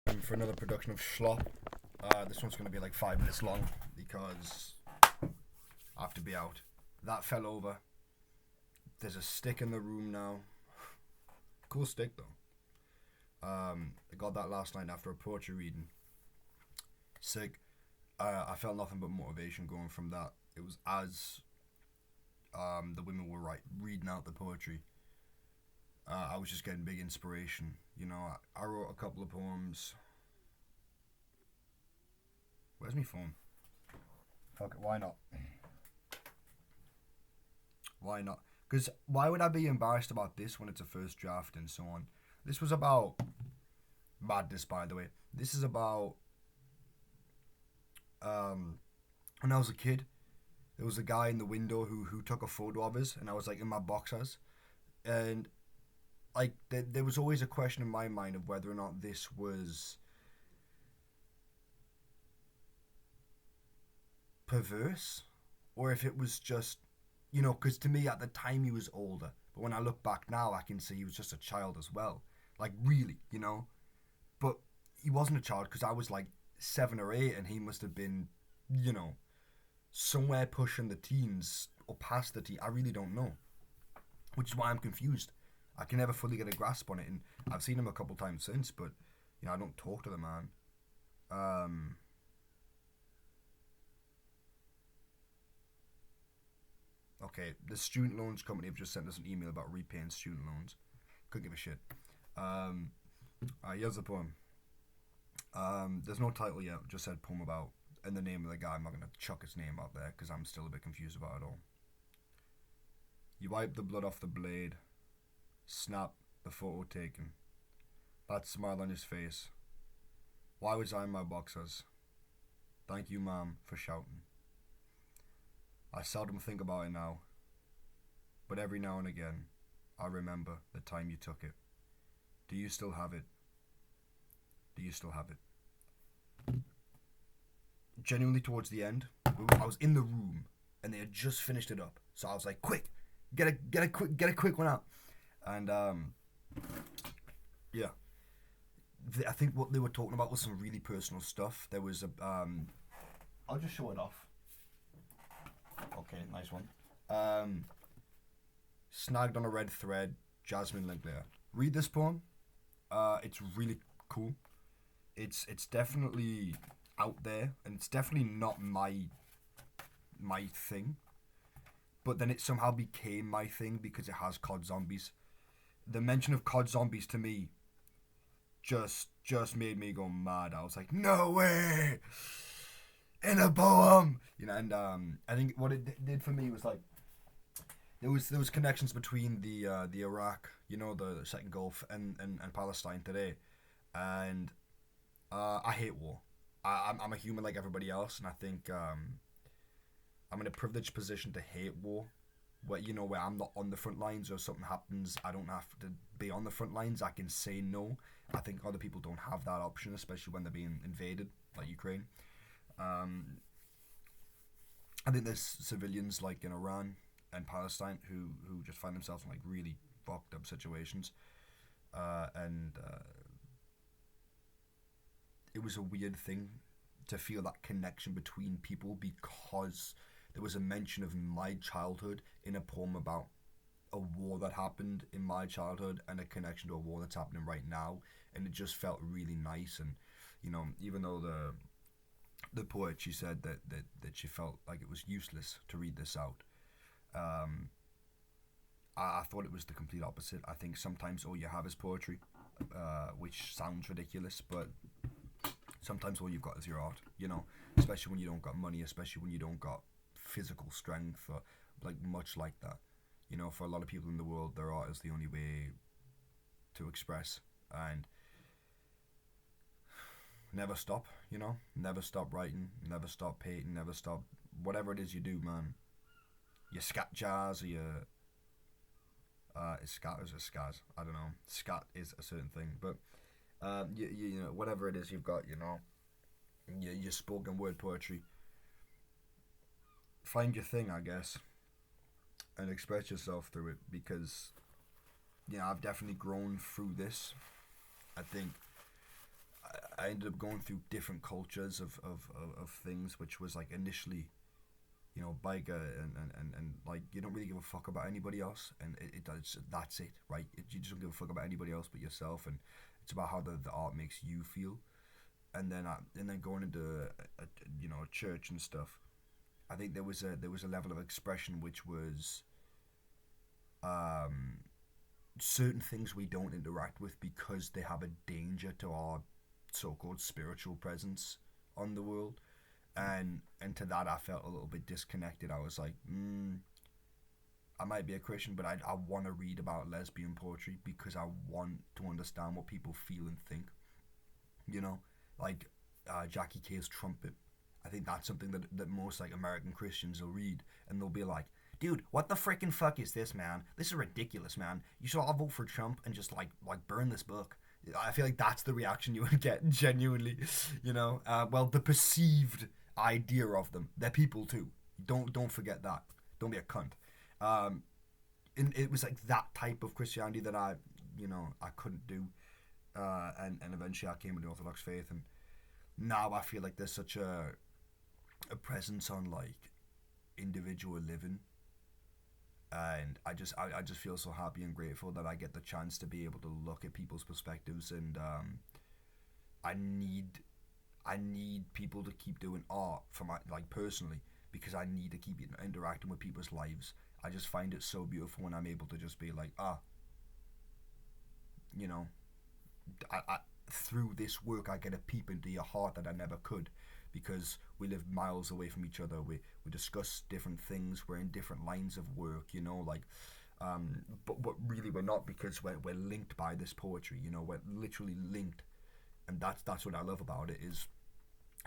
For another production of Schlop. This one's going to be like 5 minutes long because I have to be out. That fell over. There's a stick in the room now. Cool stick though. I got that last night after a poetry reading. Sick. I felt nothing but motivation going from that. It was as the women were reading out the poetry. I was just getting big inspiration. You know, I wrote a couple of poems. Where's my phone? Fuck it, why not? Why not? Because why would I be embarrassed about this when it's a first draft and so on? This was about madness, by the way. This is about when I was a kid. There was a guy in the window who took a photo of us, and I was like in my boxers, and like there was always a question in my mind of whether or not this was perverse or if it was just, because to me at the time he was older, but when I look back now I can see he was just a child as well, like really. But he wasn't a child because I was like 7 or 8 and he must have been, you know somewhere pushing the teens or past the teen. I really don't know, which is why I'm confused. I can never fully get a grasp on it, and I've seen him a couple times since, but I don't talk to the man. Um, okay, the student loans company have just sent us an email about repaying student loans. Couldn't give a shit. Um, here's the poem. There's no title yet. Just said poem about, and the name of the guy. I'm not gonna chuck his name out there because I'm still a bit confused about it all. You wipe the blood off the blade. Snap the photo taken. That smile on his face. Why was I in my boxers? Thank you, ma'am, for shouting. I seldom think about it now, but every now and again, I remember the time you took it. Do you still have it? Do you still have it? Genuinely, towards the end, I was in the room and they had just finished it up, so I was like, "Quick, get a quick one out." And yeah, I think what they were talking about was some really personal stuff. There was a I'll just show it off. Okay, nice one. Snagged on a red thread, Jasmine Linklater. Read this poem. It's really cool. It's definitely out there, and it's definitely not my thing. But then it somehow became my thing because it has COD zombies. The mention of COD zombies to me just made me go mad. I was like, no way, in a poem, And I think what it did for me was like there was connections between the Iraq, the second Gulf, and Palestine today, and I hate war. I'm a human like everybody else, and I think I'm in a privileged position to hate war, where I'm not on the front lines or something happens, I don't have to be on the front lines. I can say no. I think other people don't have that option, especially when they're being invaded, like Ukraine. Um, I think there's civilians like in Iran and Palestine who just find themselves in like really fucked up situations, and it was a weird thing to feel that connection between people because there was a mention of my childhood in a poem about a war that happened in my childhood and a connection to a war that's happening right now, and it just felt really nice. And even though the poet, she said that she felt like it was useless to read this out, um, I thought it was the complete opposite. I think sometimes all you have is poetry, which sounds ridiculous, but sometimes all you've got is your art, especially when you don't got money, especially when you don't got physical strength or like much like that. For a lot of people in the world, their art is the only way to express. And never stop, never stop writing, never stop painting, never stop whatever it is you do, man. Your scat jazz or your is scat or is it scaz? I don't know. Scat is a certain thing, but whatever it is you've got, your spoken word poetry. Find your thing, I guess, and express yourself through it because, I've definitely grown through this. I think I ended up going through different cultures of things, which was like initially, biker and like you don't really give a fuck about anybody else, and that's it, right? You just don't give a fuck about anybody else but yourself, and it's about how the art makes you feel. And then going into a church and stuff, I think there was a level of expression which was certain things we don't interact with because they have a danger to our so-called spiritual presence on the world, and to that I felt a little bit disconnected. I was like, I might be a Christian, but I want to read about lesbian poetry because I want to understand what people feel and think. Like Jackie K's Trumpet. I think that's something that most like American Christians will read, and they'll be like, dude, what the freaking fuck is this, man? This is ridiculous, man. You should all vote for Trump and just like burn this book. I feel like that's the reaction you would get genuinely, well, the perceived idea of them. They're people too. Don't forget that. Don't be a cunt. And it was like that type of Christianity that I couldn't do, and eventually I came into Orthodox faith, and now I feel like there's such a presence on like individual living, and I just feel so happy and grateful that I get the chance to be able to look at people's perspectives, and I need people to keep doing art for my, like, personally, because I need to keep interacting with people's lives. I just find it so beautiful when I'm able to just be like, I through this work I get a peep into your heart that I never could, because we live miles away from each other. We discuss different things. We're in different lines of work, but really we're not, because we're linked by this poetry. We're literally linked, and that's what I love about it. Is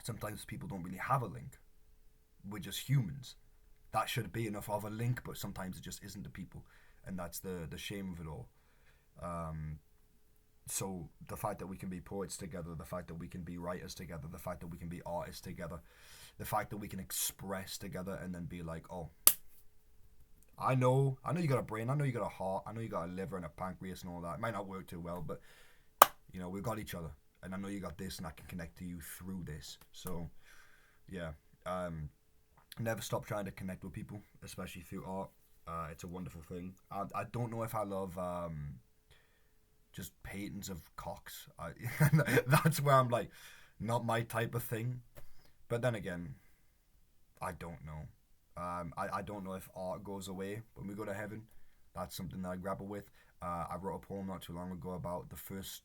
sometimes people don't really have a link. We're just humans. That should be enough of a link, but sometimes it just isn't to people, and that's the shame of it all. So the fact that we can be poets together, the fact that we can be writers together, the fact that we can be artists together, the fact that we can express together and then be like, oh, I know you got a brain, I know you got a heart, I know you got a liver and a pancreas and all that. It might not work too well, but we've got each other, and I know you got this, and I can connect to you through this. So yeah, never stop trying to connect with people, especially through art. It's a wonderful thing. I don't know if I love just paintings of cocks. That's where I'm like, not my type of thing. But then again, I don't know. I don't know if art goes away when we go to heaven. That's something that I grapple with. I wrote a poem not too long ago about the first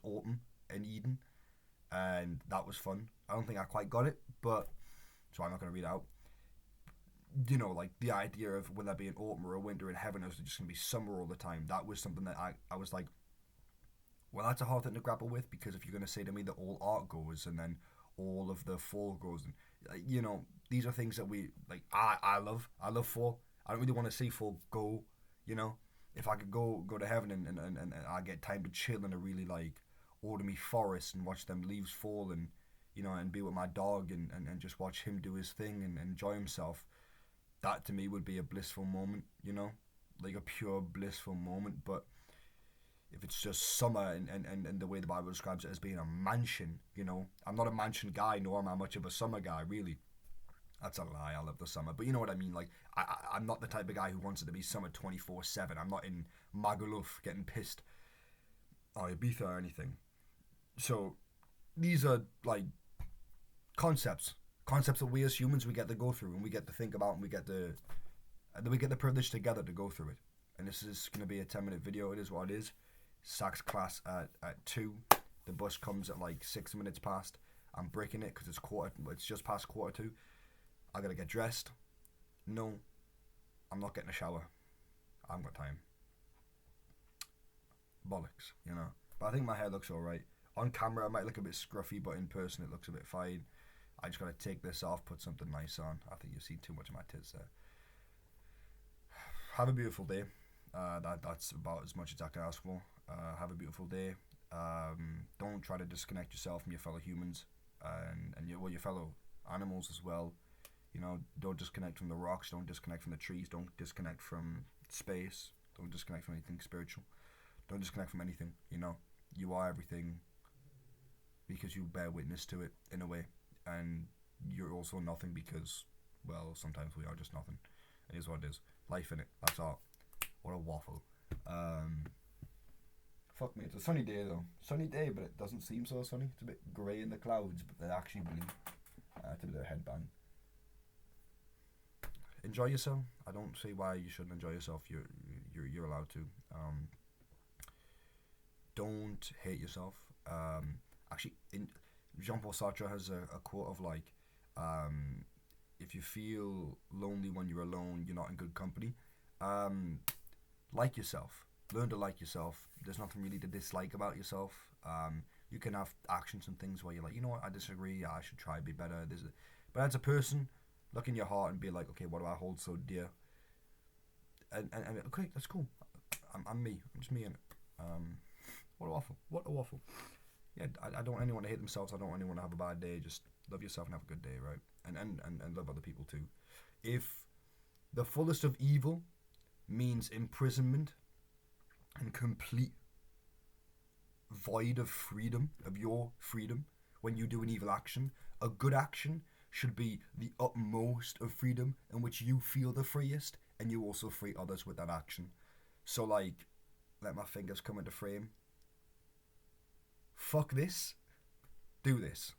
autumn in Eden, and that was fun. I don't think I quite got it, but so I'm not going to read it out. Like the idea of will there be an autumn or a winter in heaven, or is it just going to be summer all the time? That was something that I was like, well, that's a hard thing to grapple with, because if you're going to say to me that all art goes and then all of the fall goes, and these are things that we like. I love fall. I don't really want to see fall go. If I could go to heaven and I get time to chill in a really like autumny forest and watch them leaves fall, and and be with my dog and just watch him do his thing and enjoy himself, that to me would be a blissful moment, like a pure blissful moment. But if it's just summer and the way the Bible describes it as being a mansion, I'm not a mansion guy, nor am I much of a summer guy, really. That's a lie, I love the summer. But you know what I mean, like, I'm not the type of guy who wants it to be summer 24/7. I'm not in Magaluf getting pissed on Ibiza or anything. So, these are, like, concepts that we as humans, we get to go through, and we get to think about, and we get the privilege together to go through it. And this is going to be a 10-minute video. It is what it is. Sax class at 2. The bus comes at like 6 minutes past. I'm breaking it because it's just past 1:45. I gotta get dressed. No, I'm not getting a shower. I haven't got time. Bollocks, But I think my hair looks alright. On camera it might look a bit scruffy, but in person it looks a bit fine. I just gotta take this off, put something nice on. I think you've seen too much of my tits there. Have a beautiful day. That's about as much as I can ask for. Have a beautiful day. Don't try to disconnect yourself from your fellow humans and your fellow animals as well. Don't disconnect from the rocks. Don't disconnect from the trees. Don't disconnect from space. Don't disconnect from anything spiritual. Don't disconnect from anything. You are everything because you bear witness to it in a way, and you're also nothing because, well, sometimes we are just nothing. It is what it is. Life in it. That's art. What a waffle. Fuck me. It's a sunny day though. Sunny day, but it doesn't seem so sunny. It's a bit grey in the clouds, but they're actually blue. It's a bit of a headbang. Enjoy yourself. I don't see why you shouldn't enjoy yourself. You're allowed to. Don't hate yourself. Actually, Jean-Paul Sartre has a quote of like, if you feel lonely when you're alone, you're not in good company. Like yourself. Learn to like yourself. There's nothing really to dislike about yourself. You can have actions and things where you're like, you know what, I disagree. I should try to be better. But as a person, look in your heart and be like, okay, what do I hold so dear? And okay, that's cool. I'm me. I'm just me in it. What a waffle. What a waffle. Yeah, I don't want anyone to hate themselves. I don't want anyone to have a bad day. Just love yourself and have a good day, right? And love other people too. If the fullest of evil means imprisonment and complete void of freedom, of your freedom, when you do an evil action, a good action should be the utmost of freedom in which you feel the freest and you also free others with that action. So like, let my fingers come into frame. Fuck this. Do this.